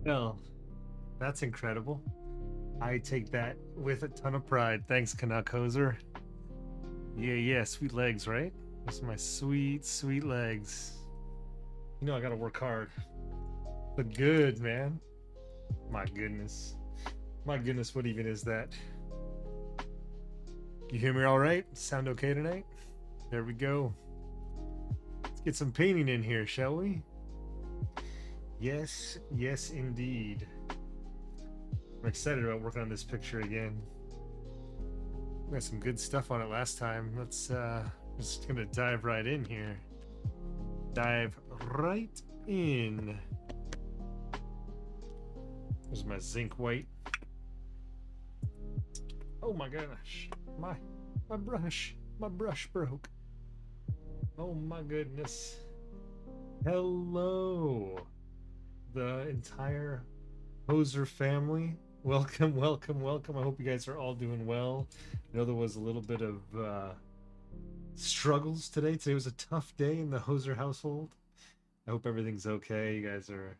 Well, that's incredible. I take that with a ton of pride. Thanks, Canuck Hoser. Yeah, yeah, sweet legs, right? Those are my sweet, sweet legs. You know I gotta work hard. But good, man. My goodness. My goodness, what even is that? You hear me all right? Sound okay tonight? There we go. Let's get some painting in here, shall we? Yes, yes, indeed. I'm excited about working on this picture again. We got some good stuff on it last time. Let's just gonna dive right in here. Dive right in. There's my zinc white. Oh my gosh. My brush broke. Oh my goodness. Hello, the entire Hoser family. Welcome, welcome, welcome. I hope you guys are all doing well. I know there was a little bit of struggles today. Today was a tough day in the Hoser household. I hope everything's okay. You guys are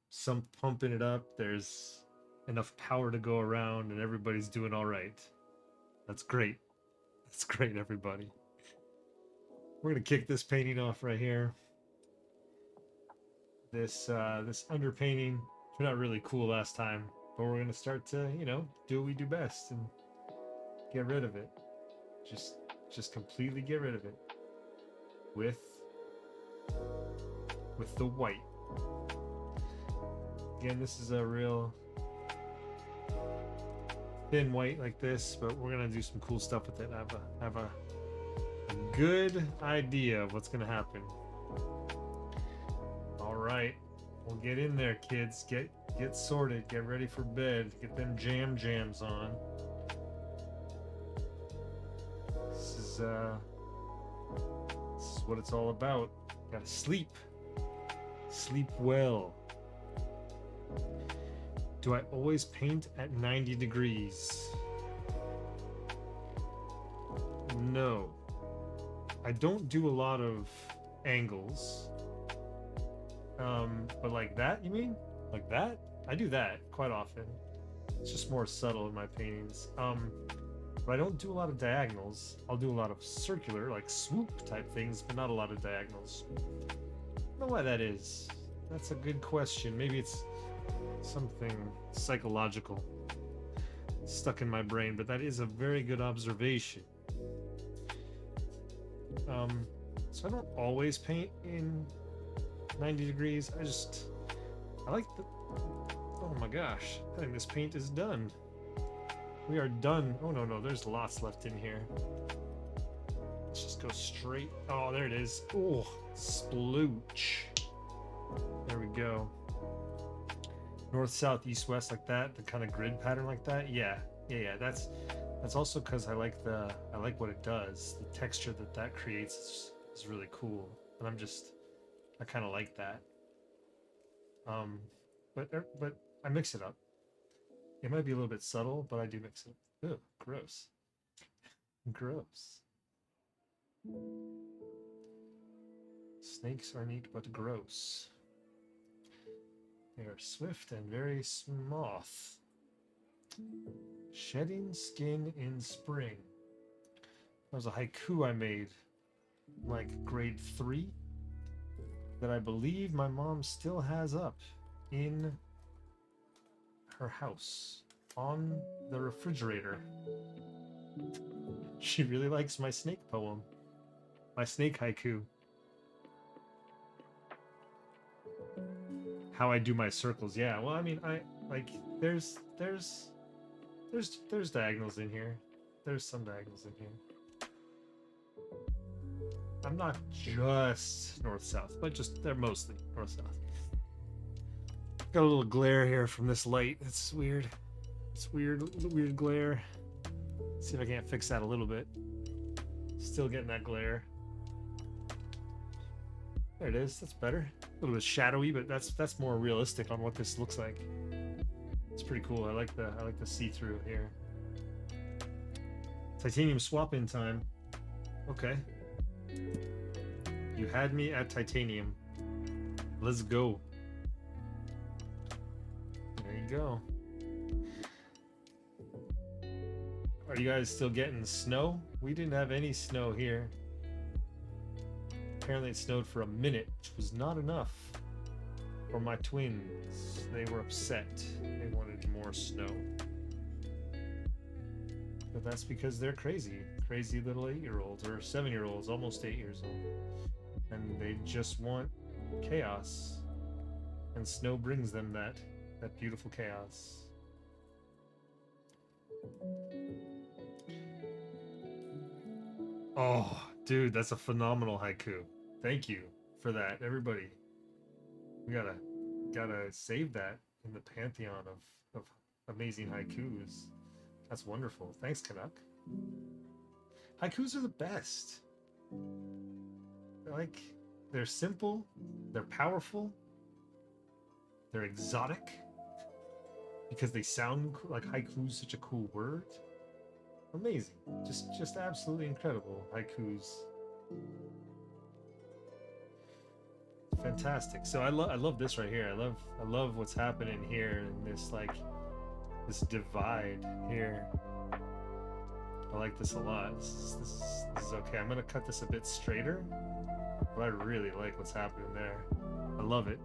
some pumping it up. There's enough power to go around, and everybody's doing all right. That's great. That's great, everybody. We're gonna kick this painting off right here. This underpainting turned out really cool last time, but we're gonna start to do what we do best and get rid of it. Just completely get rid of it with the white. Again, this is a real thin white like this, but we're gonna do some cool stuff with it. I have a good idea of what's gonna happen. All right, we'll get in there, kids. Get sorted. Get ready for bed. Get them jams on. This is what it's all about. Gotta sleep. Sleep well. Do I always paint at 90 degrees? No. I don't do a lot of angles. But like that, you mean? Like that? I do that quite often. It's just more subtle in my paintings. But I don't do a lot of diagonals. I'll do a lot of circular, like swoop type things, but not a lot of diagonals. I don't know why that is. That's a good question. Maybe it's something psychological stuck in my brain, but that is a very good observation. So I don't always paint in 90 degrees. I like the, oh my gosh, I think this paint is done. We are done. Oh no, there's lots left in here. Let's just go straight. Oh, there it is. Oh, splooch. There we go. North, south, east, west, like that. The kind of grid pattern like that. Yeah. That's also because I like what it does. The texture that creates is really cool, and I kind of like that. But I mix it up. It might be a little bit subtle, but I do mix it up. Ugh, gross. Gross. Snakes are neat but gross. They are swift and very smooth. Shedding skin in spring. That was a haiku I made like grade 3 that I believe my mom still has up in her house on the refrigerator. She really likes my snake poem, my snake haiku. How I do my circles. Yeah, well, I mean, I like there's diagonals in here. There's some diagonals in here. I'm not just north-south, but they're mostly north-south. Got a little glare here from this light. It's weird. It's weird glare. Let's see if I can't fix that a little bit. Still getting that glare. There it is. That's better. A little bit shadowy, but that's more realistic on what this looks like. It's pretty cool. I like the see-through here. Titanium swap-in time. Okay. You had me at titanium. Let's go. There you go. Are you guys still getting snow? We didn't have any snow here. Apparently it snowed for a minute, which was not enough for my twins. They were upset. They wanted more snow. But that's because they're crazy. Crazy little 8-year-olds or 7-year-olds, almost 8 years old. And they just want chaos. And snow brings them that beautiful chaos. Oh, dude, that's a phenomenal haiku. Thank you for that, everybody. We gotta save that in the pantheon of amazing haikus. That's wonderful. Thanks, Canuck. Haikus are the best. They're simple, they're powerful, they're exotic because they sound cool. Like haiku's such a cool word. Amazing. Just absolutely incredible haikus. Fantastic. So I love this right here. I love what's happening here in this divide here. I like this a lot. This is okay. I'm gonna cut this a bit straighter, but I really like what's happening there. I love it.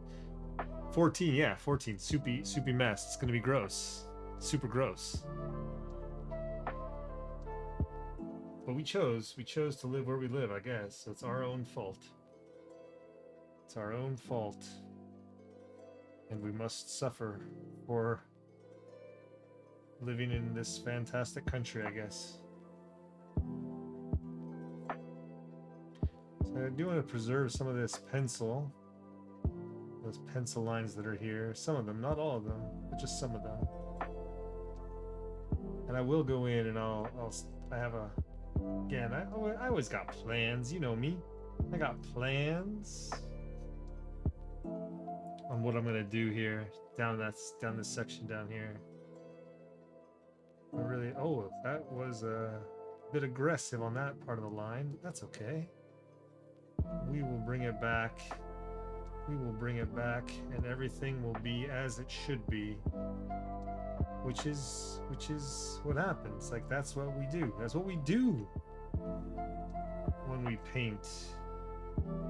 14, yeah, 14. Soupy mess. It's gonna be gross. Super gross. But we chose to live where we live, I guess. So it's our own fault. It's our own fault. And we must suffer for living in this fantastic country, I guess. So I do want to preserve some of this pencil. Those pencil lines that are here. Some of them, not all of them, but just some of them. And I will go in and I have a... Again, I always got plans, you know me. I got plans on what I'm gonna do here down this section down here. I really, that was a bit aggressive on that part of the line. That's okay. We will bring it back. We will bring it back, and everything will be as it should be. Which is what happens. Like, that's what we do. That's what we do when we paint.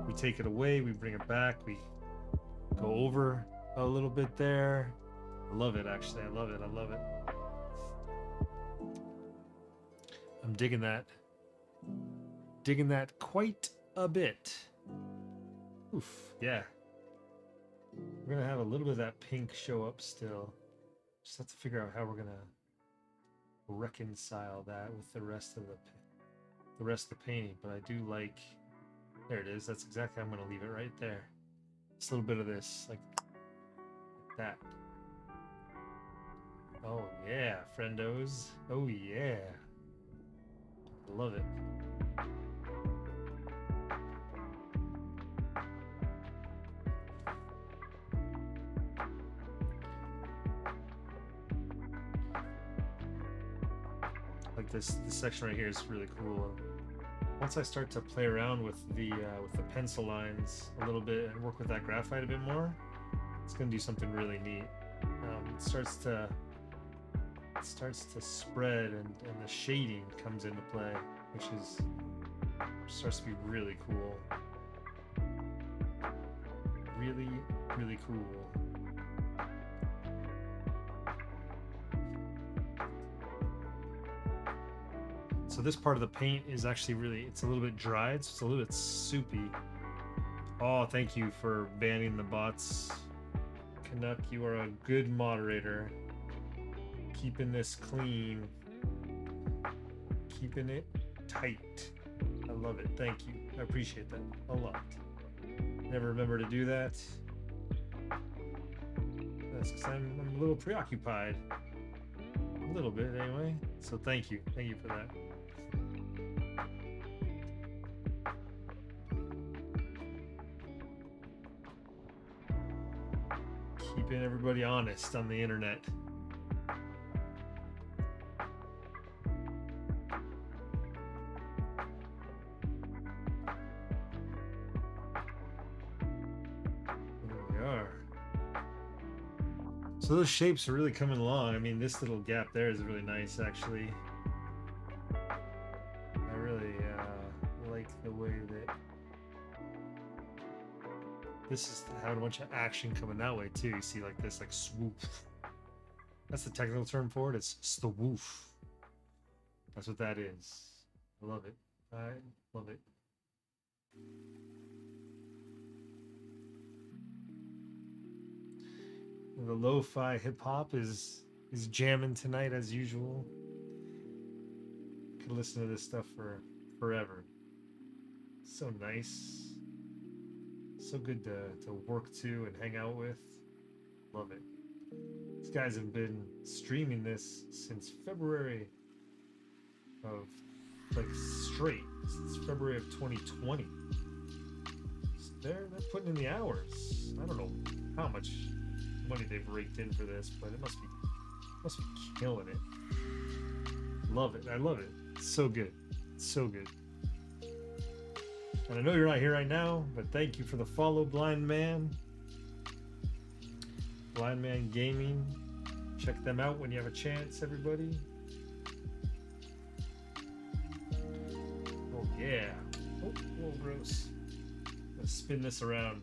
We take it away, we bring it back, we go over a little bit there. I love it, actually. I love it. I'm digging that. Digging that quite a bit. Oof, yeah. We're gonna have a little bit of that pink show up still. Just have to figure out how we're gonna reconcile that with the rest of the painting. But I do like, there it is. That's exactly, I'm gonna leave it right there. Just a little bit of this, like that. Oh yeah, friendos. Oh yeah. Love it. Like this section right here is really cool. Once I start to play around with the pencil lines a little bit and work with that graphite a bit more, it's gonna do something really neat. It starts to spread, and the shading comes into play, which starts to be really cool. Really, really cool. So this part of the paint is actually really, it's a little bit dried, so it's a little bit soupy. Oh, thank you for banning the bots. Canuck, you are a good moderator. Keeping this clean. Keeping it tight. I love it. Thank you. I appreciate that a lot. Never remember to do that. That's because I'm a little preoccupied. A little bit, anyway. So thank you. Thank you for that. Keeping everybody honest on the internet. So those shapes are really coming along. I mean, this little gap there is really nice, actually. I really like the way that this is had a bunch of action coming that way too. You see, like this, like swoop. That's the technical term for it. It's swoof. That's what that is. I love it. I love it. The lo-fi hip-hop is jamming tonight as usual. Could listen to this stuff for forever. So nice. So good to work to and hang out with. Love it. These guys have been streaming this since February of, like, straight, since February of 2020. So they're putting in the hours. I don't know how much money they've raked in for this, but it must be killing it. Love it. I love it. It's so good. It's so good. And I know you're not here right now, but thank you for the follow, Blind Man. Blind Man Gaming. Check them out when you have a chance, everybody. Oh yeah. Oh, whoa, gross. Let's spin this around.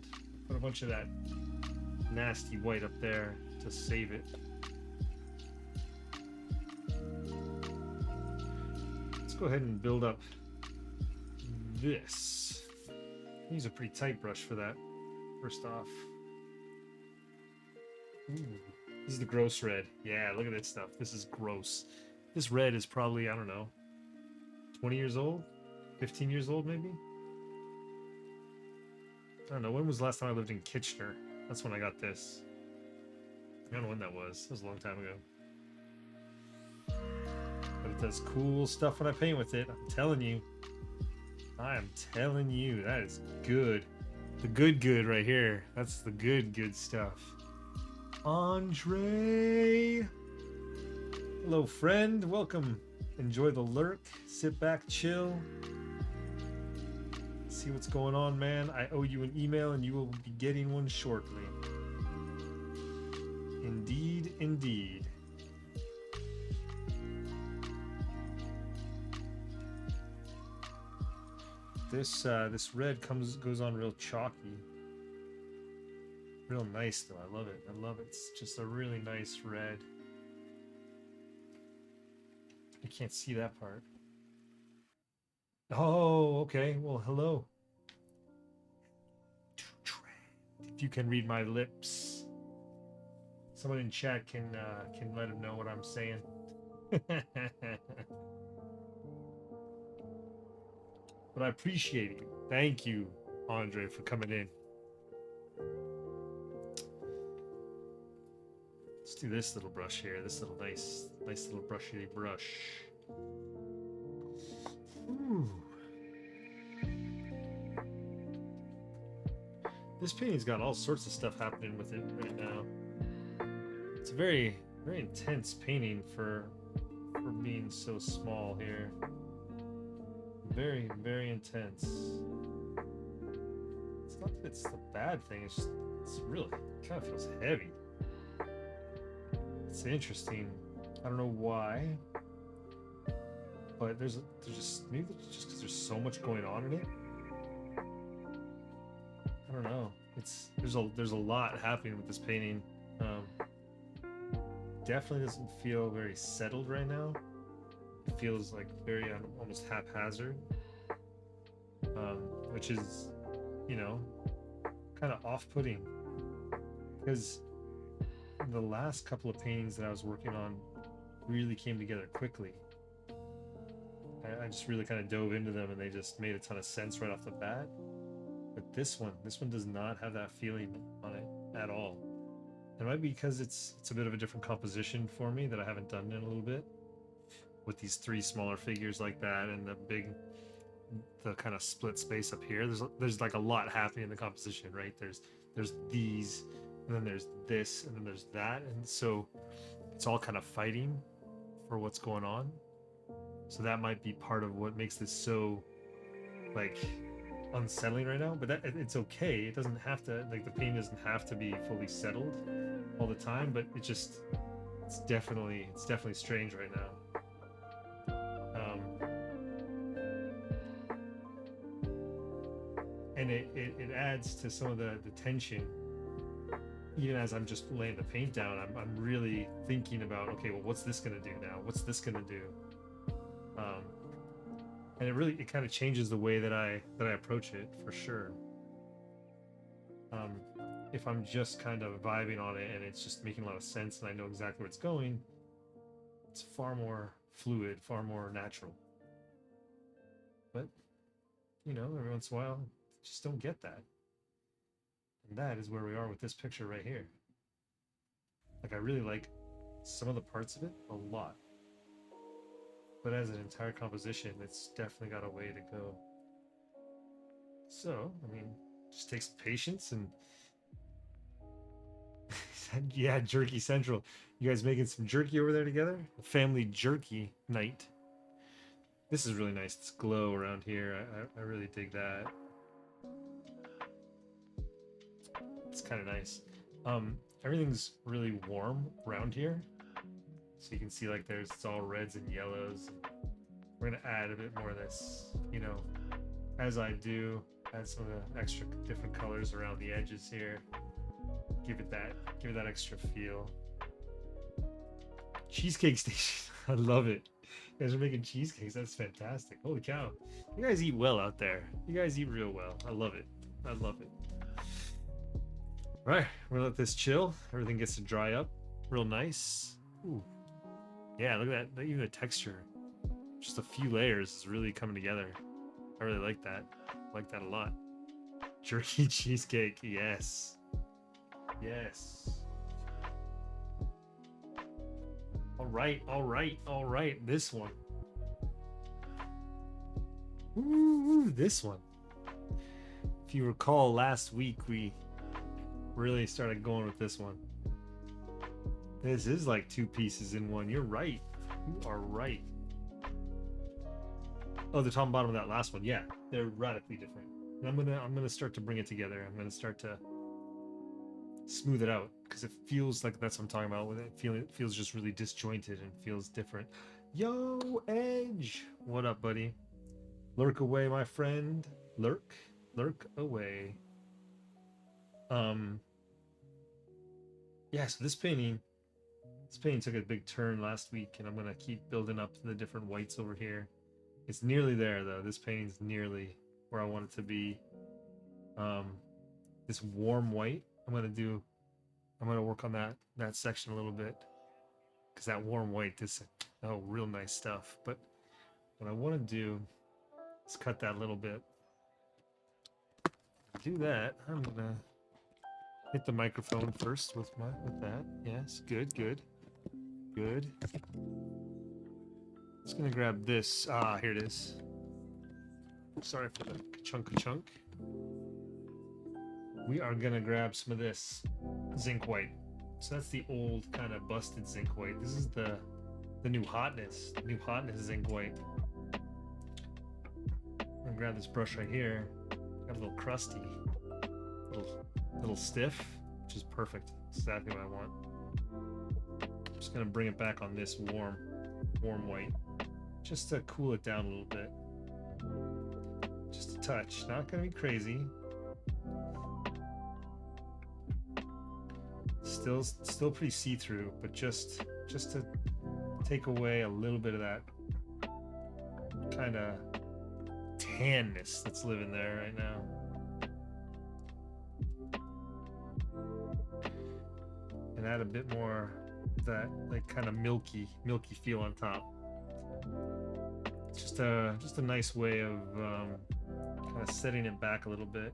Put a bunch of that nasty white up there to save it. Let's go ahead and build up this. Use a pretty tight brush for that, first off. Ooh, this is the gross red. Yeah, look at this stuff. This is gross. This red is probably, I don't know, 20 years old? 15 years old, maybe? I don't know. When was the last time I lived in Kitchener? That's when I got this. I don't know when that was. That was a long time ago. But it does cool stuff when I paint with it. I'm telling you. I am telling you. That is good. The good right here. That's the good stuff. Andre! Hello, friend. Welcome. Enjoy the lurk. Sit back, chill. See what's going on, man. I owe you an email and you will be getting one shortly. Indeed, indeed. This red goes on real chalky. Real nice though. I love it. I love it. It's just a really nice red. I can't see that part. Oh, okay. Well, hello. If you can read my lips, someone in chat can let him know what I'm saying. But I appreciate you. Thank you, Andre, for coming in. Let's do this little brush here. This little nice little brushy brush. Ooh. This painting's got all sorts of stuff happening with it right now. It's a very, very intense painting for being so small here. Very, very intense. It's not that it's the bad thing, it's just, it's really, it kind of feels heavy. It's interesting. I don't know why, but there's just, maybe it's just because there's so much going on in it. I don't know. There's a lot happening with this painting. Definitely doesn't feel very settled right now. It feels like very almost haphazard, which is, you know, kind of off-putting, because the last couple of paintings that I was working on really came together quickly. I just really kind of dove into them and they just made a ton of sense right off the bat. But this one does not have that feeling on it at all. It might be because it's a bit of a different composition for me that I haven't done in a little bit, with these three smaller figures like that and the kind of split space up here. There's like a lot happening in the composition, right? There's these, and then there's this, and then there's that, and so it's all kind of fighting for what's going on. So that might be part of what makes this so, like, unsettling right now. But it's okay. It doesn't have to, like, the paint doesn't have to be fully settled. all the time, but it's definitely strange right now. And it adds to some of the tension. Even as I'm just laying the paint down, I'm really thinking about, okay, well, what's this gonna do now? What's this gonna do? Um, and it kind of changes the way that I approach it for sure. Um, if I'm just kind of vibing on it and it's just making a lot of sense and I know exactly where it's going, it's far more fluid, far more natural. But every once in a while, just don't get that. And that is where we are with this picture right here. Like, I really like some of the parts of it a lot. But as an entire composition, it's definitely got a way to go. So, I mean, just take some patience and yeah, Jerky Central. You guys making some jerky over there together? A family jerky night. This is really nice. This glow around here. I really dig that. It's kind of nice. Everything's really warm around here. So you can see like it's all reds and yellows. We're gonna add a bit more of this, as I do, add some of the extra different colors around the edges here. Give it that extra feel. Cheesecake station. I love it. You guys are making cheesecakes. That's fantastic. Holy cow. You guys eat well out there. You guys eat real well. I love it. I love it. All right, we're gonna let this chill. Everything gets to dry up real nice. Ooh. Yeah, look at that. Even the texture. Just a few layers is really coming together. I really like that. I like that a lot. Jerky cheesecake. Yes. Yes. All right. This one. Ooh, this one. If you recall, last week we really started going with this one. This is like two pieces in one. You're right. You are right. Oh, the top and bottom of that last one. Yeah, they're radically different. And I'm gonna start to bring it together. I'm gonna start to smooth it out because it feels like that's what I'm talking about. With it feels just really disjointed and feels different. Yo, Edge, what up, buddy? Lurk away, my friend. Lurk away. Yeah. So this painting took a big turn last week, and I'm gonna keep building up the different whites over here. It's nearly there though. This painting's nearly where I want it to be. This warm white, I'm gonna work on that section a little bit because that warm white real nice stuff. But what I want to do is cut that a little bit. To do that, I'm gonna hit the microphone first with that. Yes, good. Just gonna grab this. Here it is. Sorry for the chunk. We are gonna grab some of this zinc white. So that's the old kind of busted zinc white. This is the new hotness. The new hotness zinc white. I'm gonna grab this brush right here. Got a little crusty, little stiff, which is perfect. Exactly what I want. I'm just gonna bring it back on this warm white, just to cool it down a little bit. Just a touch. Not gonna be crazy. Still pretty see-through, but just to take away a little bit of that kind of tanness that's living there right now. And add a bit more of that like kind of milky feel on top. Just a nice way of kind of setting it back a little bit.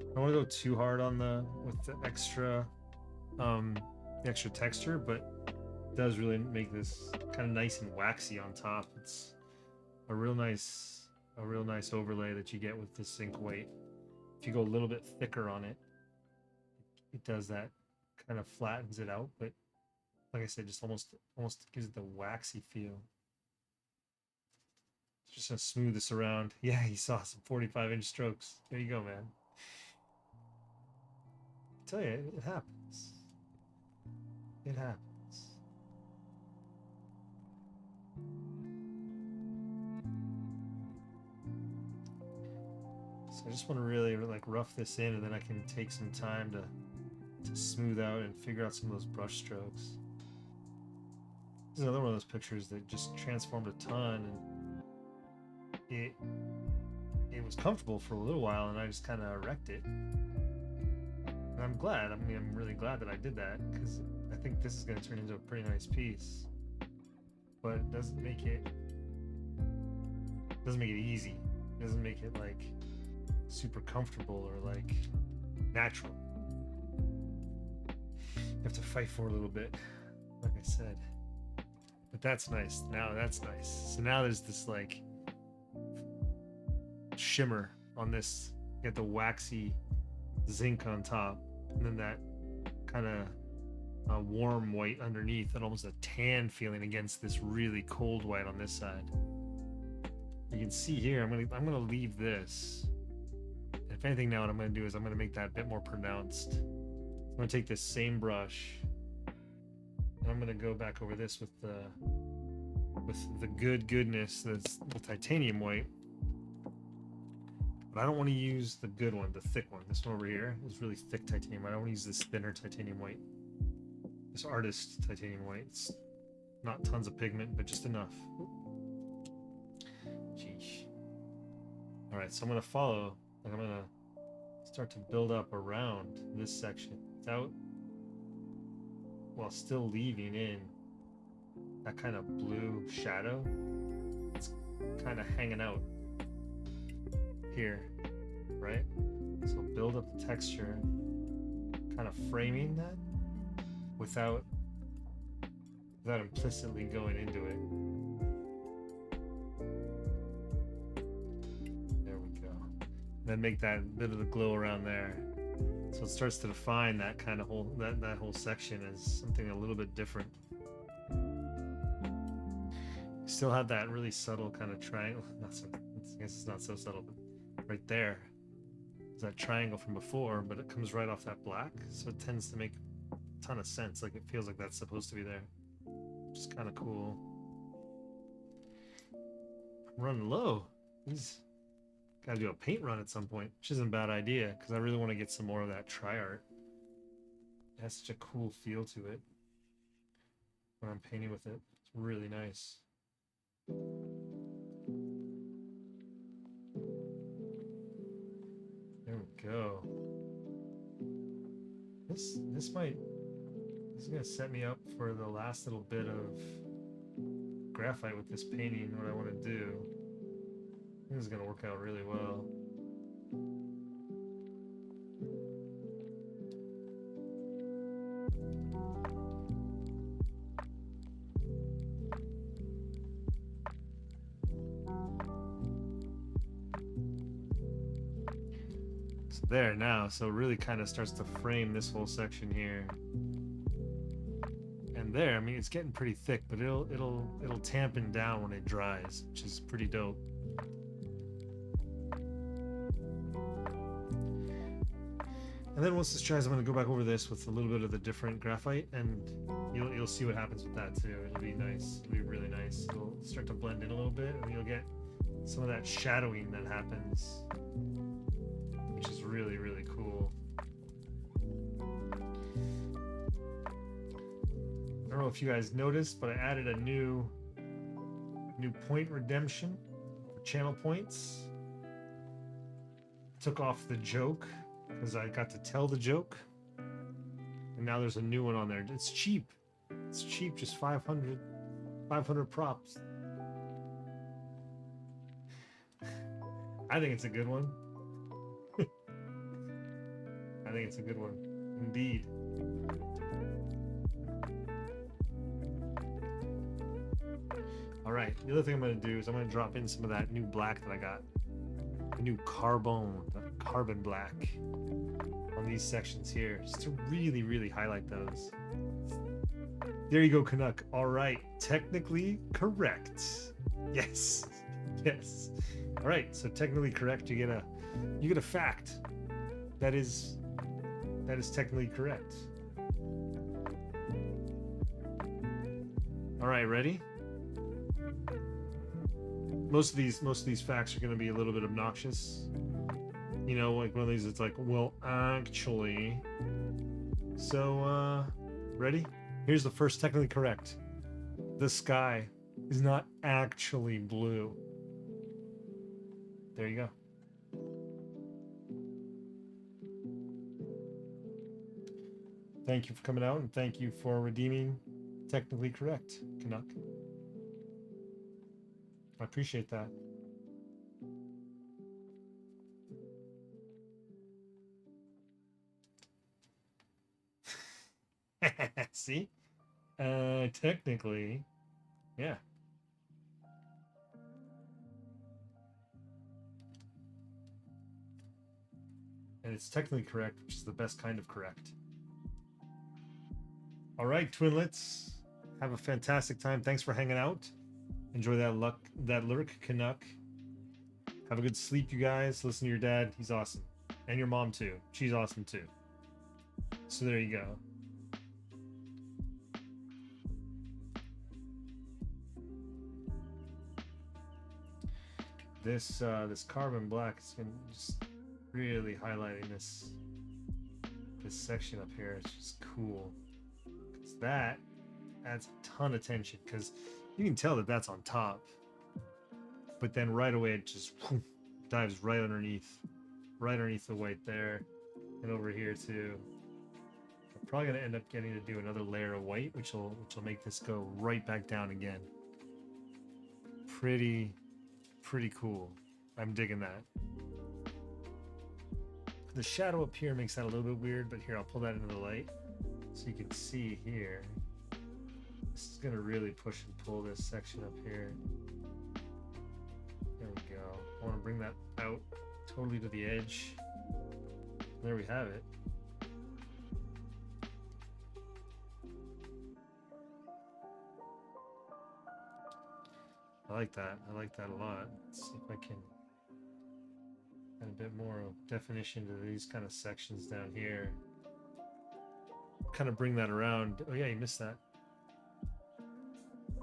I don't want to go too hard on with the extra texture, but it does really make this kind of nice and waxy on top. It's a real nice overlay that you get with this zinc white. If you go a little bit thicker on it, it does that, kind of flattens it out, but like I said, just almost gives it the waxy feel. Just gonna smooth this around. Yeah, he saw some 45-inch strokes. There you go, man. I tell you, it happens. It happens. So I just want to really like rough this in, and then I can take some time to smooth out and figure out some of those brush strokes. This is another one of those pictures that just transformed a ton, and it was comfortable for a little while, and I just kind of wrecked it. And I'm glad. I mean, I'm really glad that I did that, because I think this is going to turn into a pretty nice piece. But it doesn't make it easy. It doesn't make it like super comfortable or like natural. You have to fight for a little bit, like I said. But that's nice. Now that's nice. So now there's this like shimmer on this. You got the waxy zinc on top, and then that kind of warm white underneath, and almost a tan feeling against this really cold white on this side. You can see here, I'm gonna leave this. And if anything, now what I'm gonna do is I'm gonna make that a bit more pronounced. I'm gonna take this same brush, and I'm gonna go back over this with the goodness that's the titanium white. But I don't want to use the good one, the thick one. This one over here is really thick titanium. I don't want to use this thinner titanium white. This artist titanium white. It's not tons of pigment, but just enough. Jeez. All right, so I'm gonna follow. Like I'm gonna start to build up around this section without, while still leaving in that kind of blue shadow. It's kind of hanging out here, right? So build up the texture, kind of framing that without implicitly going into it. There we go. And then make that bit of the glow around there, so it starts to define that kind of whole that whole section as something a little bit different. You still have that really subtle kind of triangle. Not so, I guess it's not so subtle, but right there is that triangle from before, but it comes right off that black, so it tends to make a ton of sense. Like it feels like that's supposed to be there, which is kind of cool. I'm running low. Gotta do a paint run at some point, which isn't a bad idea, because I really want to get some more of that tri-art. It has such a cool feel to it when I'm painting with it. It's really nice. There we go. This is gonna set me up for the last little bit of graphite with this painting. What I want to do, I think this is gonna work out really well. There now, so it really kind of starts to frame this whole section here. And there, I mean, it's getting pretty thick, but it'll tampen down when it dries, which is pretty dope. And then once this dries, I'm going to go back over this with a little bit of the different graphite, and you'll see what happens with that too. It'll be nice. It'll be really nice. It'll start to blend in a little bit, and you'll get some of that shadowing that happens, which is really, really cool. I don't know if you guys noticed, but I added a new point redemption for channel points. Took off the joke because I got to tell the joke, and now there's a new one on there. It's cheap. It's cheap, just 500 props. I think it's a good one. I think it's a good one, indeed. All right, the other thing I'm going to do is I'm going to drop in some of that new black that I got. the new carbon black on these sections here, just to really, really highlight those. There you go, Canuck. All right, technically correct. Yes, yes. All right, so technically correct. You get a fact. That is technically correct. All right, ready? Most of these facts are going to be a little bit obnoxious. You know, like one of these, it's like, well, actually. So, ready? Here's the first technically correct. The sky is not actually blue. There you go. Thank you for coming out, and thank you for redeeming technically correct, Canuck. I appreciate that. See? Technically, yeah. And it's technically correct, which is the best kind of correct. All right, Twinlets. Have a fantastic time. Thanks for hanging out. Enjoy that lurk, Canuck. Have a good sleep, you guys. Listen to your dad. He's awesome. And your mom, too. She's awesome, too. So there you go. This carbon black is just really highlighting this section up here. It's just cool. Because that adds a ton of tension. Because you can tell that that's on top. But then right away it just dives right underneath the white there. And over here too. I'm probably going to end up getting to do another layer of white, which will make this go right back down again. Pretty cool. I'm digging that. The shadow up here makes that a little bit weird, but here, I'll pull that into the light so you can see here. This is going to really push and pull this section up here. There we go. I want to bring that out totally to the edge. There we have it. I like that. I like that a lot. Let's see if I can add a bit more definition to these kind of sections down here. Kind of bring that around. Oh yeah, you missed that.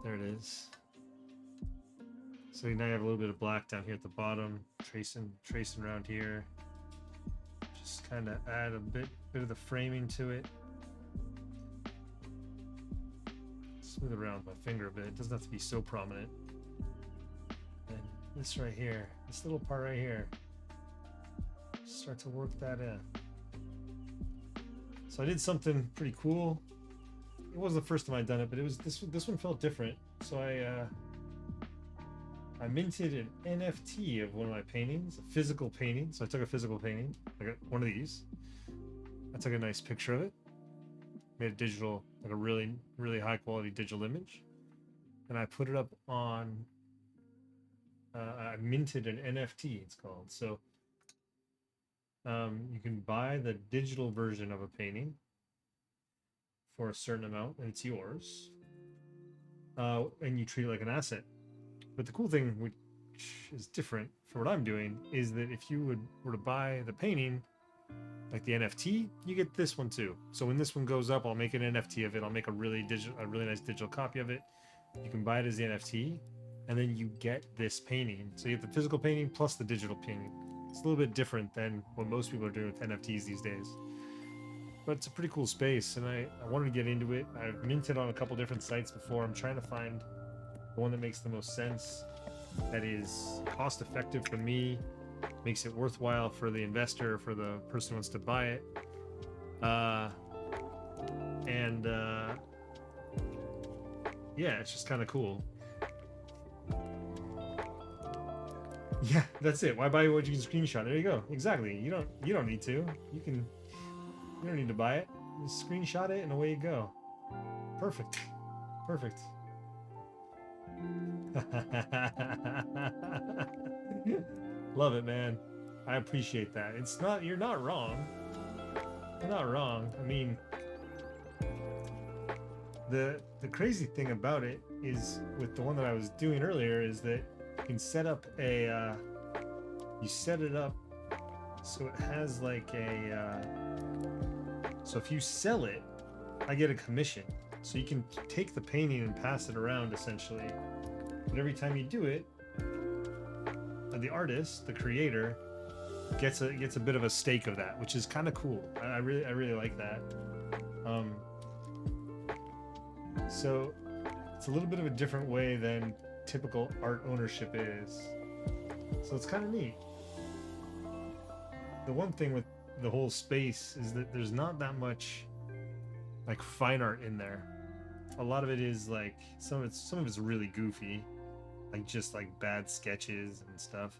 There it is. So now you have a little bit of black down here at the bottom, tracing around here. Just kind of add a bit of the framing to it. Smooth it around with my finger a bit. It doesn't have to be so prominent. And this right here, this little part right here, start to work that in. So I did something pretty cool. It wasn't the first time I'd done it, but it was this one felt different. So I minted an NFT of one of my paintings, a physical painting. So I took a physical painting. I got one of these. I took a nice picture of it. Made a digital, like a really, really high quality digital image. And I put it up on, I minted an NFT, it's called. So you can buy the digital version of a painting for a certain amount, and it's yours. And you treat it like an asset. But the cool thing, which is different for what I'm doing, is that if you were to buy the painting, like the NFT, you get this one too. So when this one goes up, I'll make an NFT of it. I'll make a really nice digital copy of it. You can buy it as the NFT, and then you get this painting. So you get the physical painting plus the digital painting. It's a little bit different than what most people are doing with NFTs these days. But it's a pretty cool space, and I wanted to get into it. I've minted on a couple different sites before. I'm trying to find the one that makes the most sense, that is cost effective for me, makes it worthwhile for the investor, for the person who wants to buy it. Yeah, it's just kind of cool. Yeah, that's it. Why buy what you can screenshot? There you go. Exactly. You don't need to. You don't need to buy it. Just screenshot it and away you go. Perfect. Perfect. Love it, man. I appreciate that. It's not, you're not wrong. You're not wrong. I mean, the crazy thing about it is with the one that I was doing earlier is that you can set up a you set it up so it has like a so if you sell it, I get a commission. So you can take the painting and pass it around essentially. But every time you do it, the artist, the creator, gets a bit of a stake of that, which is kind of cool. I really like that. So it's a little bit of a different way than typical art ownership is. So it's kind of neat. The one thing with the whole space is that there's not that much like fine art in there. A lot of it is like some of it's really goofy, like just like bad sketches and stuff.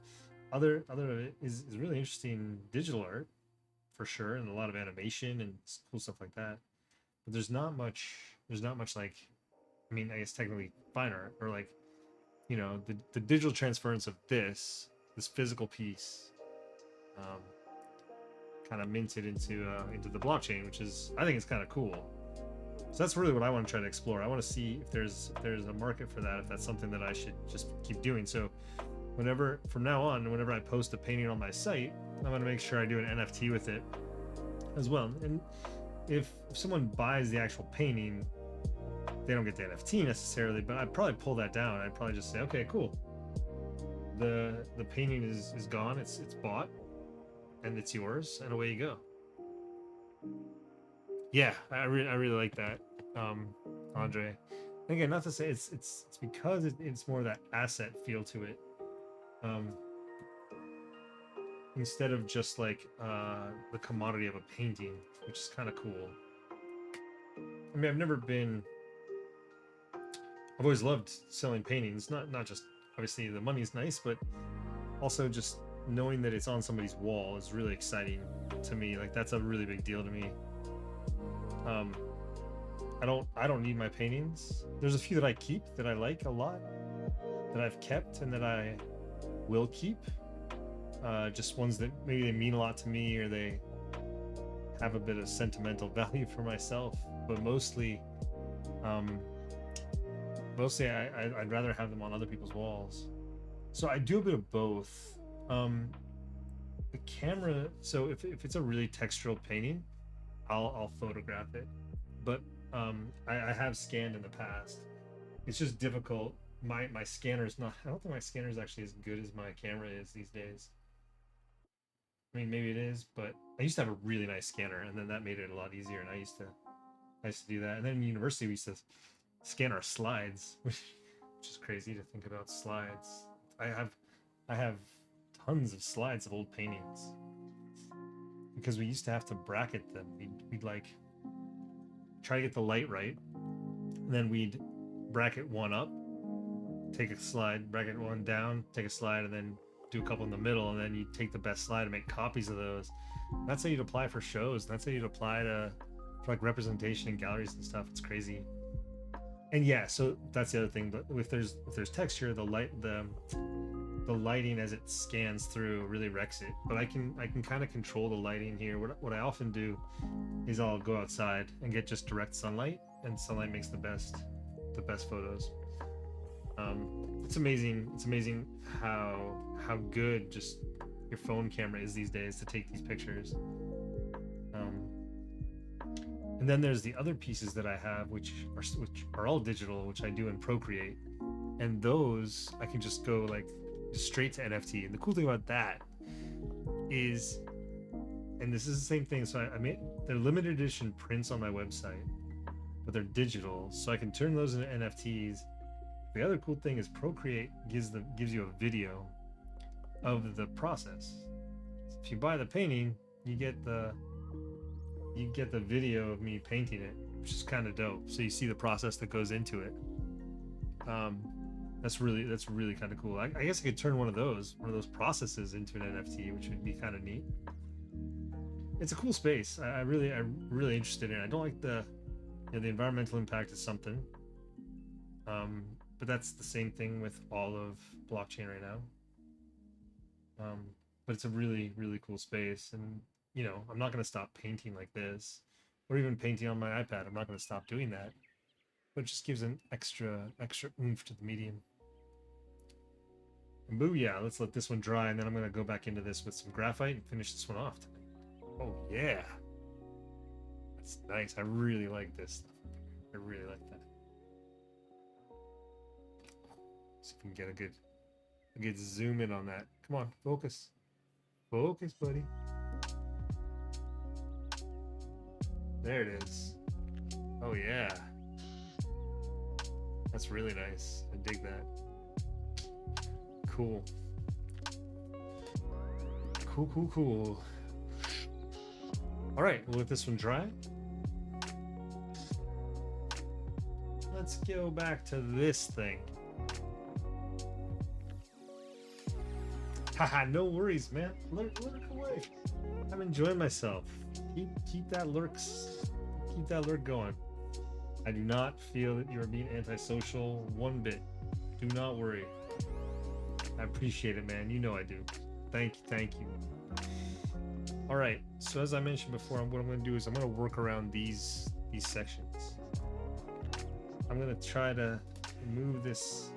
Other of it is really interesting digital art for sure, and a lot of animation and cool stuff like that. But there's not much like, I mean, I guess technically fine art, or like, you know, the digital transference of this physical piece, kind of minted into the blockchain, which is, I think it's kind of cool. So that's really what I want to try to explore. I want to see if there's a market for that, if that's something that I should just keep doing. So whenever from now on, whenever I post a painting on my site, I'm going to make sure I do an NFT with it as well. And if someone buys the actual painting, they don't get the NFT necessarily, but I'd probably pull that down. I'd probably just say, okay, cool. The painting is gone. It's bought, and it's yours, and away you go. Yeah, I really like that, Andre. And again, not to say it's because it's more of that asset feel to it, instead of just like the commodity of a painting, which is kind of cool. I mean, I've always loved selling paintings. Not just obviously the money's nice, but also just knowing that it's on somebody's wall is really exciting to me. Like that's a really big deal to me. I don't need my paintings. There's a few that I keep that I like a lot, that I've kept and that I will keep. Just ones that maybe they mean a lot to me, or they have a bit of sentimental value for myself. But mostly I'd rather have them on other people's walls. So I do a bit of both. The camera, so if it's a really textural painting, I'll photograph it. But I have scanned in the past. It's just difficult. My scanner is not, I don't think my scanner is actually as good as my camera is these days. I mean, maybe it is, but I used to have a really nice scanner, and then that made it a lot easier. And I used to do that. And then in university, we used to scan our slides, which is crazy to think about slides. I have tons of slides of old paintings because we used to have to bracket them. We'd like try to get the light right, and then we'd bracket one up, take a slide, bracket one down, take a slide, and then do a couple in the middle, and then you take the best slide and make copies of those. That's how you'd apply for shows. That's how you'd apply for like representation in galleries and stuff. It's crazy. And yeah, so that's the other thing. But if there's texture, the lighting as it scans through really wrecks it. But I can kind of control the lighting here. What I often do is I'll go outside and get just direct sunlight, and sunlight makes the best photos. It's amazing. It's amazing how good just your phone camera is these days to take these pictures. And then there's the other pieces that I have, which are all digital, which I do in Procreate, and those I can just go like straight to NFT. And the cool thing about that is, and this is the same thing. So I made, they're limited edition prints on my website, but they're digital, so I can turn those into NFTs. The other cool thing is Procreate gives you a video of the process. So if you buy the painting, you get the video of me painting it, which is kind of dope. So you see the process that goes into it. That's really kind of cool. I guess I could turn one of those processes into an NFT, which would be kind of neat. It's a cool space. I'm really interested in it. I don't like the environmental impact is something. But that's the same thing with all of blockchain right now. But it's a really, really cool space. And, you know, I'm not going to stop painting like this or even painting on my iPad. I'm not going to stop doing that. But it just gives an extra oomph to the medium. And booyah, let's let this one dry, and then I'm going to go back into this with some graphite and finish this one off tonight. Oh, yeah. That's nice. I really like this stuff. I really like that. See if we can get a good zoom in on that. Come on, focus. Focus, buddy. There it is. Oh, yeah. That's really nice. I dig that. Cool. Cool. All right, we'll let this one dry. Let's go back to this thing. Haha, no worries, man. Lurk away. I'm enjoying myself. Keep that lurk going. I do not feel that you're being antisocial one bit. Do not worry. I appreciate it, man. You know I do. Thank you. All right. So as I mentioned before, what I'm going to do is I'm going to work around these sections. I'm going to try to move this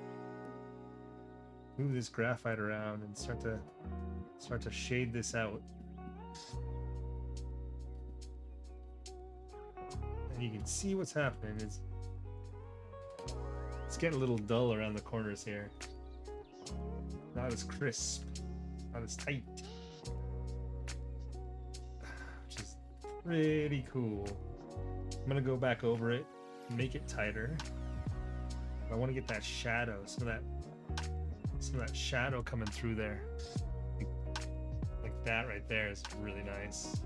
graphite around and start to shade this out. And you can see what's happening. It's getting a little dull around the corners here. Not as crisp, not as tight. Which is pretty cool. I'm gonna go back over it, make it tighter. I want to get that shadow, some of that shadow coming through there. Like that right there is really nice.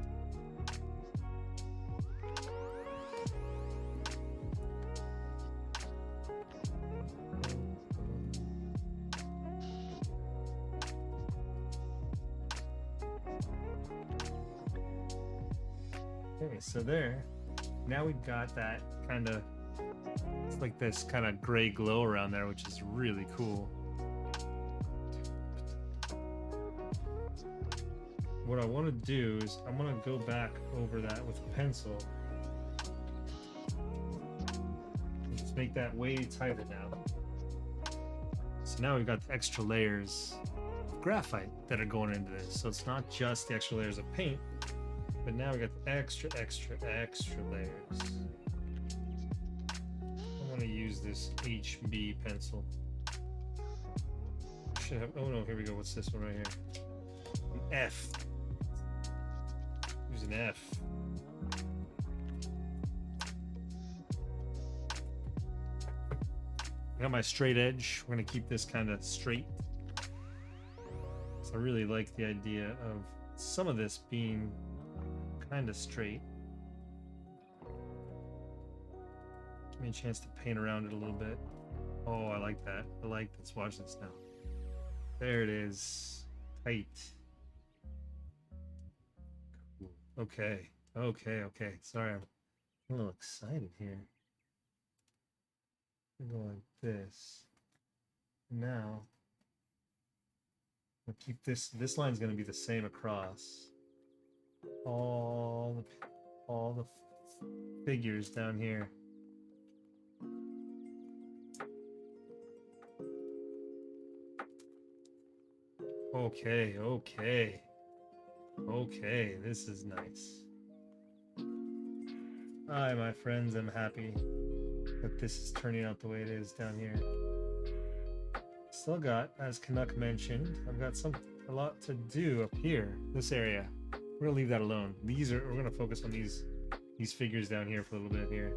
Okay, so there. Now we've got that kind of, it's like this kind of gray glow around there, which is really cool. What I want to do is I'm going to go back over that with a pencil. Just make that way tighter now. So now we've got the extra layers of graphite that are going into this. So it's not just the extra layers of paint, but now we got the extra layers. I want to use this HB pencil. Should have, oh no, here we go. What's this one right here? An F. Use an F. I got my straight edge. We're gonna keep this kind of straight. So I really like the idea of some of this being kind of straight. Give me a chance to paint around it a little bit. Oh, I like that. I like this. Watch this now. There it is. Tight. Cool. Okay. Sorry, I'm a little excited here. Go like this. Now, we'll keep this line's going to be the same across. All the figures down here. Okay, this is nice. Hi, my friends, I'm happy that this is turning out the way it is down here. Still got, as Canuck mentioned, I've got a lot to do up here, this area. We're gonna leave that alone. We're gonna focus on these figures down here for a little bit here.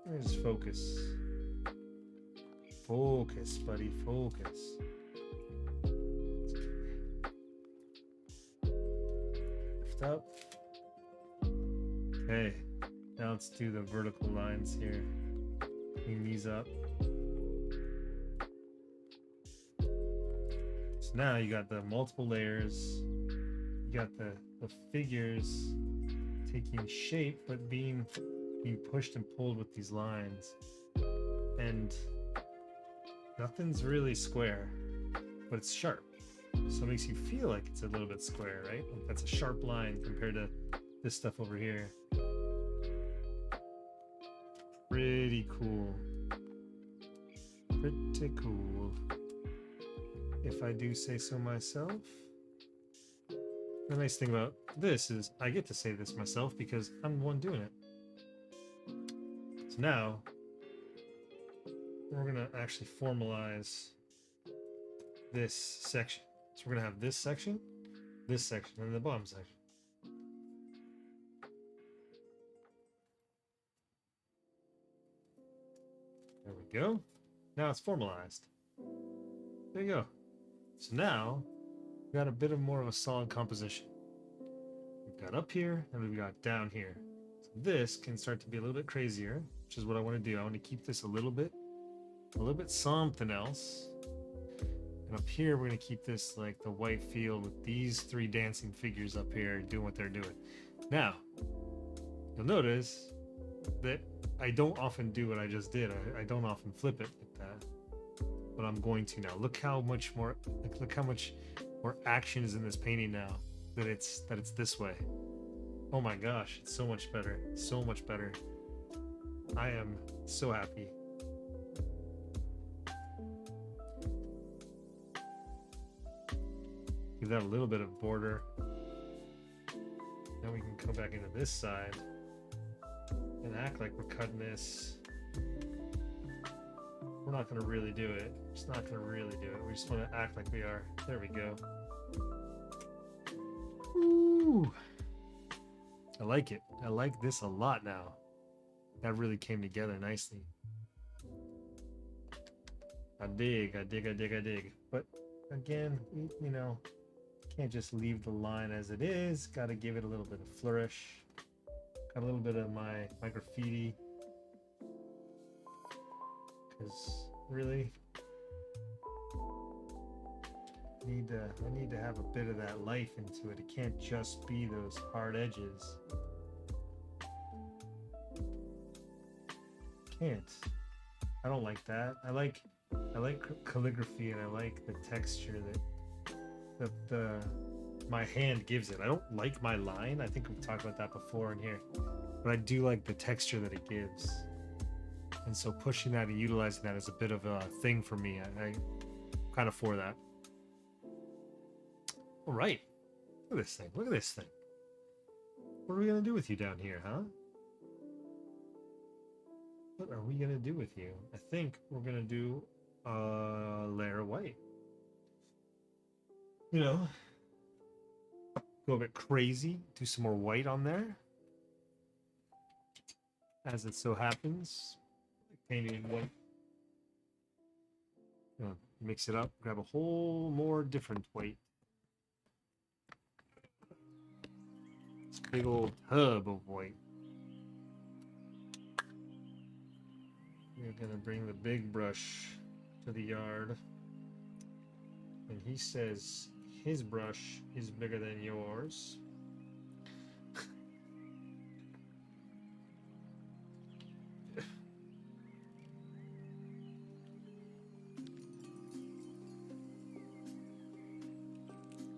Let me just focus. Focus, buddy, focus. Lift up. Okay, now let's do the vertical lines here. Clean these up. So now you got the multiple layers. You got the figures taking shape, but being pushed and pulled with these lines. And nothing's really square, but it's sharp. So it makes you feel like it's a little bit square, right? Like that's a sharp line compared to this stuff over here. Pretty cool. Pretty cool, if I do say so myself. The nice thing about this is I get to say this myself because I'm the one doing it. So now we're gonna actually formalize this section. So we're gonna have this section, and the bottom section. There we go. Now it's formalized. There you go. So now we've got a bit of more of a solid composition. We've got up here and we've got down here. So this can start to be a little bit crazier, which is what I want to do. I want to keep this a little bit something else. And up here, we're going to keep this like the white field with these three dancing figures up here doing what they're doing. Now, you'll notice that I don't often do what I just did. I don't often flip it like that, but I'm going to now. Look how much more action is in this painting now that it's this way. Oh my gosh, it's so much better. So much better. I am so happy. Give that a little bit of border. Now we can come back into this side and act like we're cutting this. We're not going to really do it. Just not going to really do it. We just want to act like we are. There we go. Ooh. I like it. I like this a lot now. That really came together nicely. I dig. But again, you know, can't just leave the line as it is. Got to give it a little bit of flourish. Got a little bit of my graffiti. Because really, I need to have a bit of that life into it. It can't just be those hard edges. Can't. I don't like that. I like calligraphy, and I like the texture that my hand gives it. I don't like my line. I think we've talked about that before in here, but I do like the texture that it gives. And so pushing that and utilizing that is a bit of a thing for me. I'm kind of for that. All right. Look at this thing. Look at this thing. What are we going to do with you down here, huh? What are we going to do with you? I think we're going to do a layer of white. You know, go a bit crazy. Do some more white on there. As it so happens. Painting in white. Mix it up. Grab a whole more different white. This big old tub of white. We're gonna bring the big brush to the yard. And he says his brush is bigger than yours.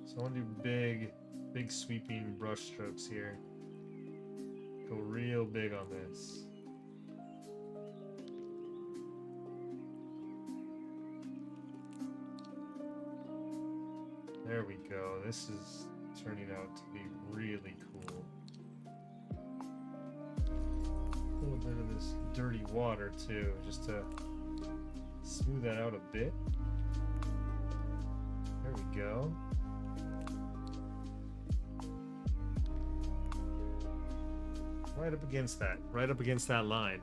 So I want to do big sweeping brush strokes here. Go real big on this. There we go. This is turning out to be really cool. A little bit of this dirty water too, just to smooth that out a bit. There we go. Right up against that line.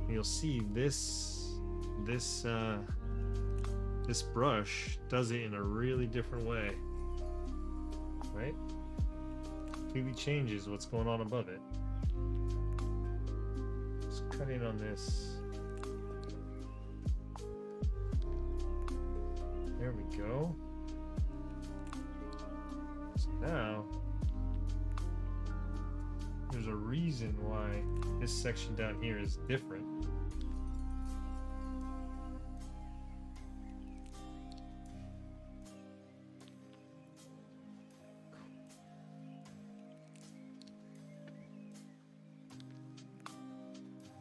And you'll see this brush does it in a really different way, right? Completely changes what's going on above it. Just cutting on this. There we go. So now there's a reason why this section down here is different.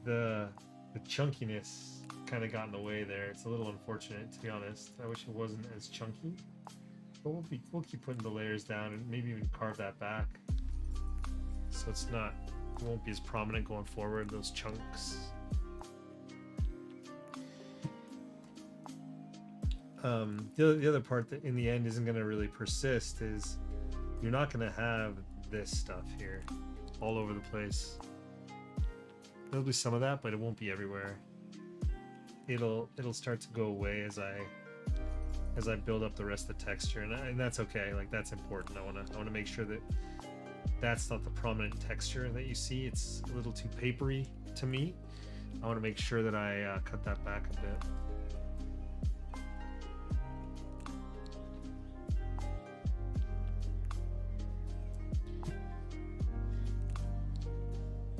the chunkiness kind of got in the way there. It's a little unfortunate, to be honest. I wish it wasn't as chunky. But we'll keep putting the layers down and maybe even carve that back, so it won't be as prominent going forward. Those chunks. The other part that in the end isn't going to really persist is you're not going to have this stuff here all over the place. There'll be some of that, but it won't be everywhere. It'll start to go away as I build up the rest of the texture, and that's okay. Like, that's important. I want to make sure that that's not the prominent texture that you see. It's a little too papery to me. I want to make sure that I cut that back a bit.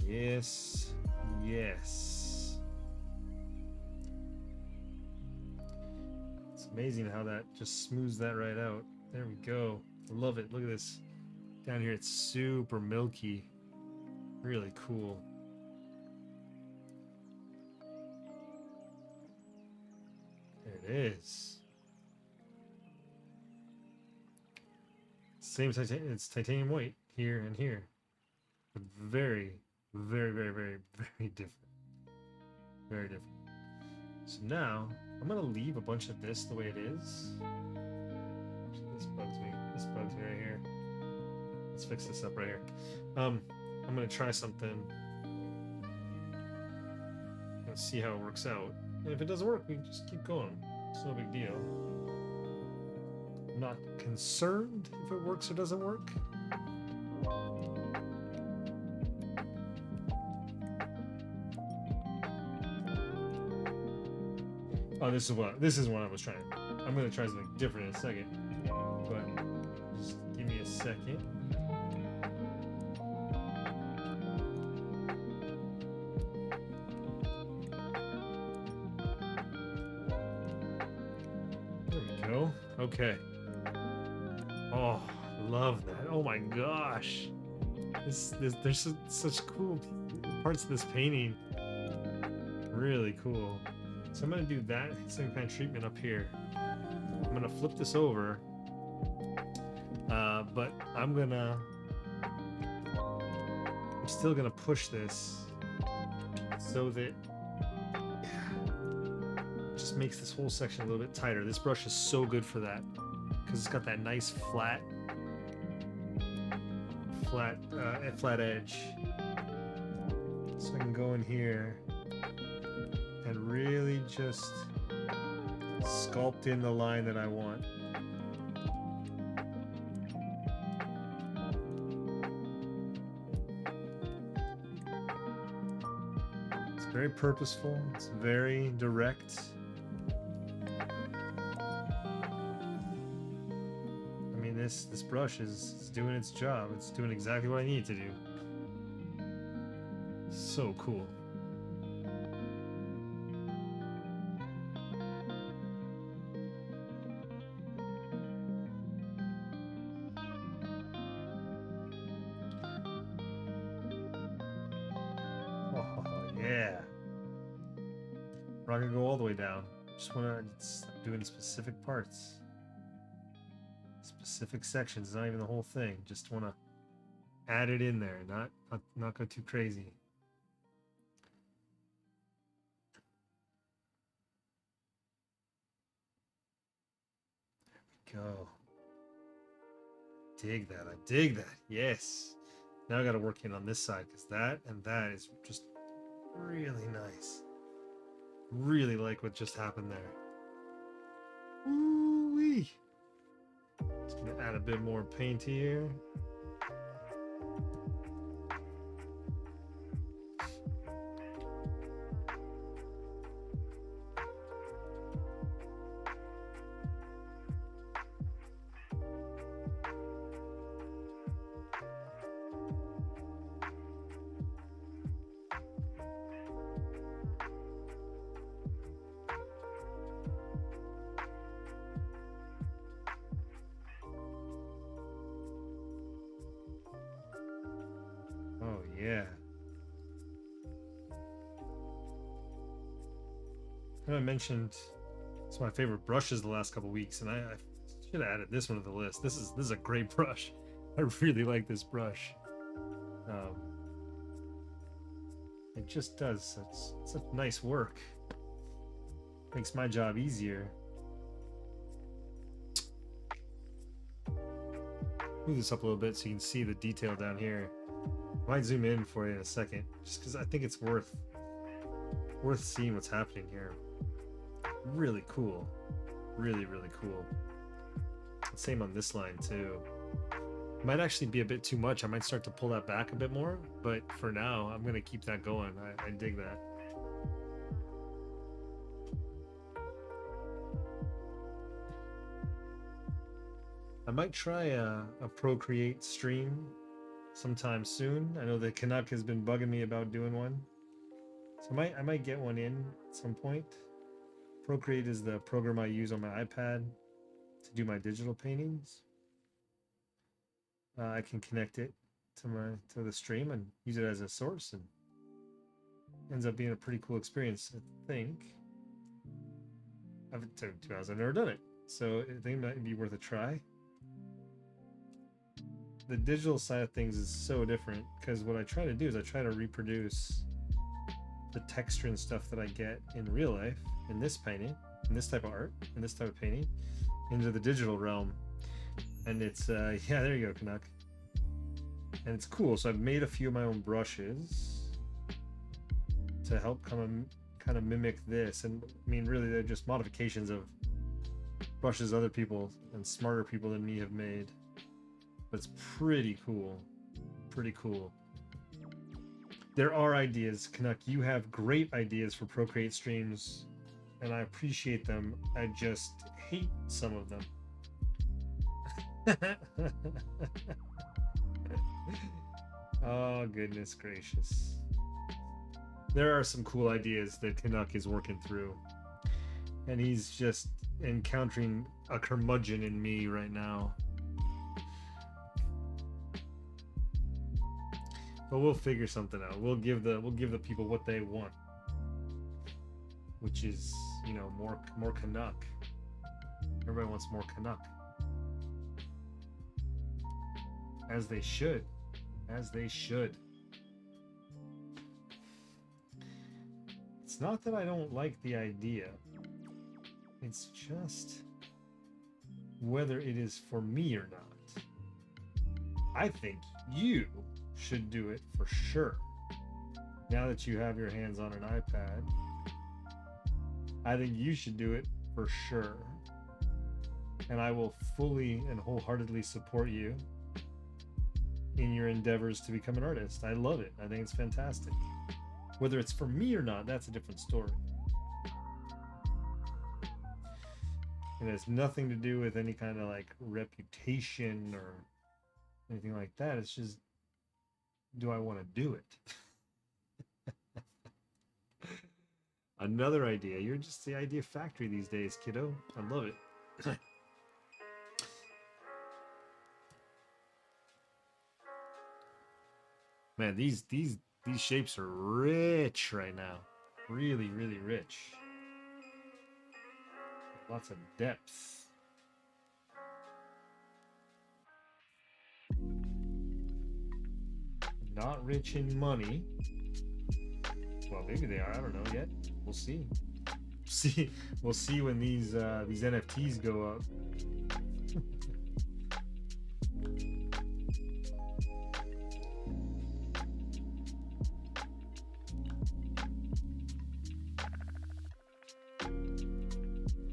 Yes, yes. It's amazing how that just smooths that right out. There we go. I love it. Look at this. Down here, it's super milky. Really cool. There it is. Same titanium. It's titanium white here and here. But very, very, very, very, very different. Very different. So now I'm gonna leave a bunch of this the way it is. This bugs me. This bugs me right here. Let's fix this up right here. I'm gonna try something. Let's see how it works out. And if it doesn't work, we can just keep going. It's no big deal. I'm not concerned if it works or doesn't work. Oh, this is what I was trying. I'm gonna try something different in a second, but just give me a second. There we go. Okay. Oh, love that. Oh my gosh. There's such cool parts of this painting. Really cool. So I'm going to do that same kind of treatment up here. I'm going to flip this over, but I'm still going to push this so that it just makes this whole section a little bit tighter. This brush is so good for that because it's got that nice flat edge. So I can go in here and really just sculpt in the line that I want. It's very purposeful, it's very direct. I mean, this brush is doing its job. It's doing exactly what I need to do. So cool. Yeah. We're not gonna go all the way down. Just wanna doing specific parts. Specific sections, not even the whole thing. Just wanna add it in there, not go too crazy. There we go. Dig that. I dig that. Yes. Now I gotta work in on this side because that and that is just really nice. Really like what just happened there. Ooh-wee. Just gonna add a bit more paint here. I know I mentioned it's my favorite brushes the last couple weeks, and I should have added this one to the list. This is a great brush. I really like this brush. Um, it just does such nice work. Makes my job easier. Move this up a little bit so you can see the detail down here. I might zoom in for you in a second, just because I think it's worth seeing what's happening here. Really cool. Really, really cool. Same on this line too. Might actually be a bit too much. I might start to pull that back a bit more, but for now, I'm gonna keep that going. I dig that. I might try a Procreate stream sometime soon. I know that Canuck has been bugging me about doing one, so I might get one in at some point. Procreate is the program I use on my iPad to do my digital paintings. I can connect it to the stream and use it as a source, and ends up being a pretty cool experience. I think. To be honest, I've never done it, so I think it might be worth a try. The digital side of things is so different because what I try to do is I try to reproduce the texture and stuff that I get in real life, in this painting, in this type of art, in this type of painting, into the digital realm. And it's yeah, there you go, Canuck. And it's cool. So I've made a few of my own brushes to help kind of mimic this. And I mean, really, they're just modifications of brushes other people and smarter people than me have made. But it's pretty cool. Pretty cool. There are ideas, Canuck. You have great ideas for Procreate streams, and I appreciate them. I just hate some of them. Oh, goodness gracious. There are some cool ideas that Canuck is working through, and he's just encountering a curmudgeon in me right now. But we'll figure something out. We'll give the people what they want, which is, you know, more Canuck. Everybody wants more Canuck, as they should, as they should. It's not that I don't like the idea. It's just whether it is for me or not. I think you should do it for sure. Now that you have your hands on an iPad, I think you should do it for sure. And I will fully and wholeheartedly support you in your endeavors to become an artist. I love it. I think it's fantastic. Whether it's for me or not, that's a different story. It has nothing to do with any kind of like reputation or anything like that. It's just, do I want to do it? Another idea. You're just the idea factory these days, kiddo. I love it. Man, these shapes are rich right now. Really, really rich. Lots of depth. Not rich in money. Well, maybe they are. I don't know yet. We'll see. We'll see when these NFTs go up.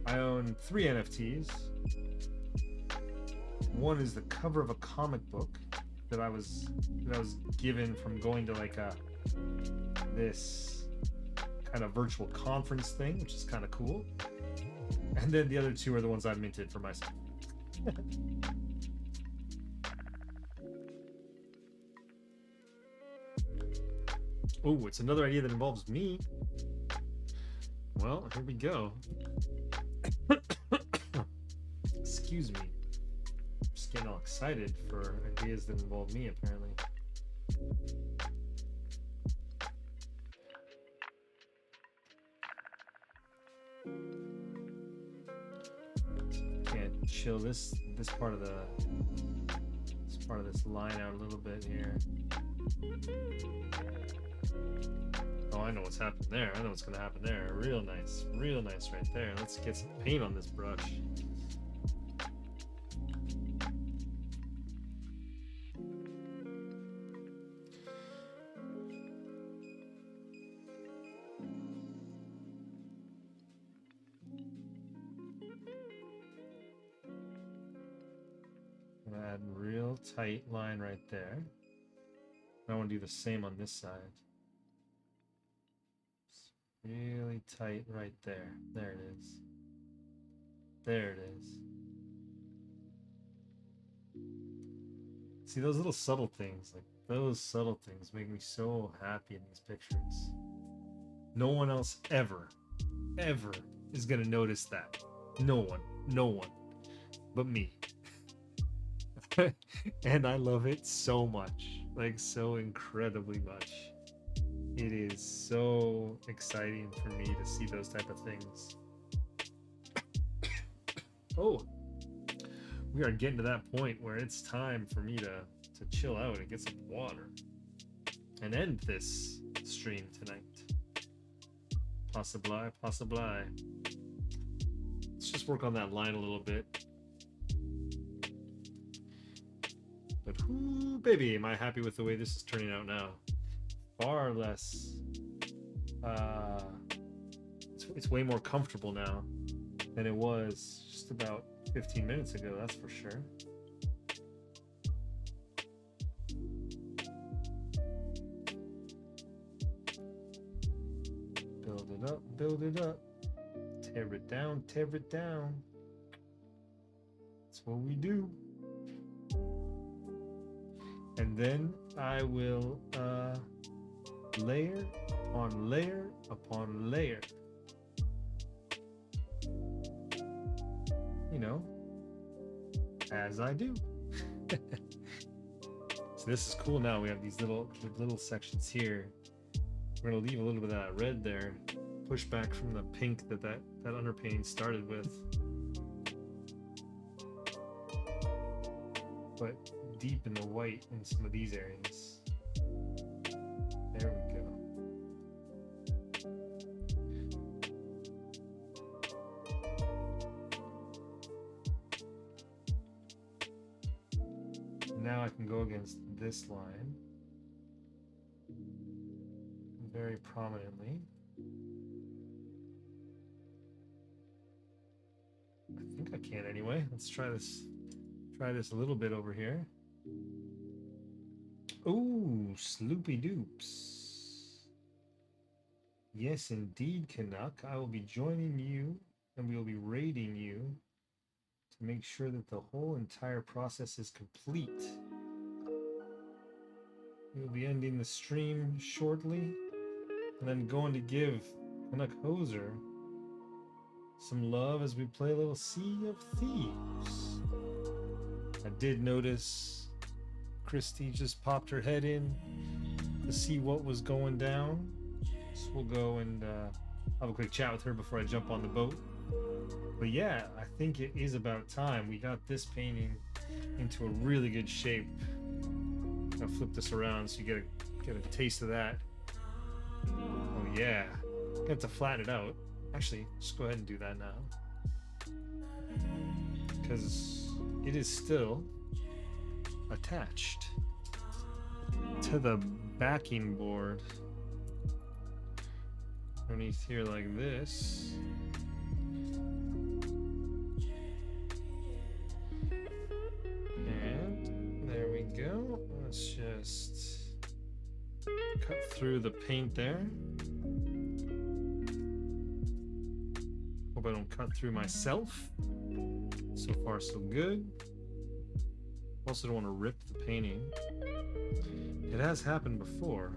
I own 3 NFTs. One is the cover of a comic book that I was given from going to like this kind of virtual conference thing, which is kind of cool. And then the other 2 are the ones I minted for myself. Oh, it's another idea that involves me. Well, here we go. Excuse me. Just getting all excited for ideas that involve me, apparently. chill this part of this line out a little bit here. Oh, I know what's happened there. I know what's gonna happen there. Real nice right there. Let's get some paint on this brush. I'm gonna add a real tight line right there. I want to do the same on this side. Really tight right there. There it is. There it is. See, those little subtle things, like those subtle things make me so happy in these pictures. No one else ever is gonna notice that. No one but me. And I love it so much, like so incredibly much. It is so exciting for me to see those type of things. Oh, we are getting to that point where it's time for me to chill out and get some water and end this stream tonight. Possibly. Let's just work on that line a little bit. But whoo, baby, am I happy with the way this is turning out now. Far less, it's way more comfortable now than it was just about 15 minutes ago, that's for sure. Build it up, tear it down. That's what we do. And then I will layer upon layer upon layer. You know, as I do. So this is cool now. We have these little sections here. We're gonna leave a little bit of that red there, push back from the pink that underpainting started with. But deep in the white in some of these areas. There we go. Now I can go against this line very prominently. I think I can anyway. Let's try this. Try this a little bit over here. Ooh, Sloopy Doops. Yes, indeed, Canuck. I will be joining you and we will be raiding you to make sure that the whole entire process is complete. We'll be ending the stream shortly and then going to give Canuck Hoser some love as we play a little Sea of Thieves. I did notice Christy just popped her head in to see what was going down. So we'll go and have a quick chat with her before I jump on the boat. But yeah, I think it is about time. We got this painting into a really good shape. I'll flip this around so you get a taste of that. Oh yeah, got to flatten it out. Actually, just go ahead and do that now, because it is still attached to the backing board underneath here like this. And there we go. Let's just cut through the paint there. Hope I don't cut through myself. So far, so good. Also don't want to rip the painting. It has happened before,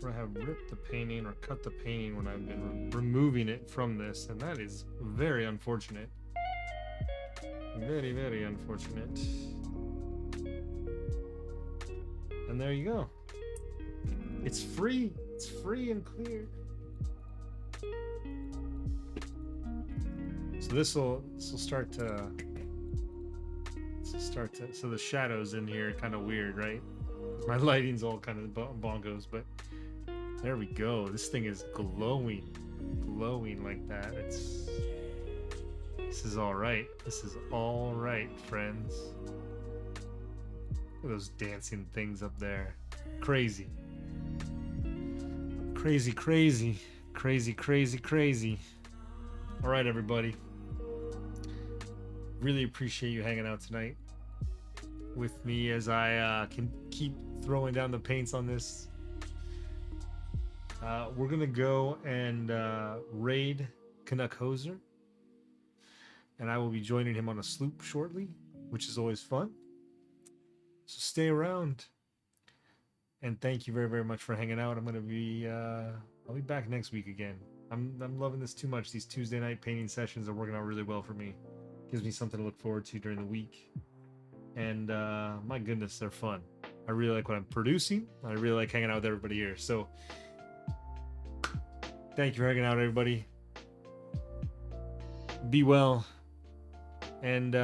where I have ripped the painting or cut the painting when I've been removing it from this, and that is very unfortunate. Very, very unfortunate. And there you go. It's free. It's free and clear. So this will start to so the shadows in here are kind of weird, right? My lighting's all kind of bongos, but there we go. This thing is glowing like that. This is all right. This is all right, friends. Look at those dancing things up there. Crazy. Crazy, crazy, crazy, crazy, crazy. All right, everybody. Really appreciate you hanging out tonight with me as I can keep throwing down the paints on this. We're gonna go and raid Canuck Hoser, and I will be joining him on a sloop shortly, which is always fun. So stay around, and thank you very, very much for hanging out. I'm gonna be I'll be back next week again. I'm loving this too much. These Tuesday night painting sessions are working out really well for me. Gives me something to look forward to during the week. And my goodness, they're fun. I really like what I'm producing. I really like hanging out with everybody here. So thank you for hanging out, everybody. Be well. And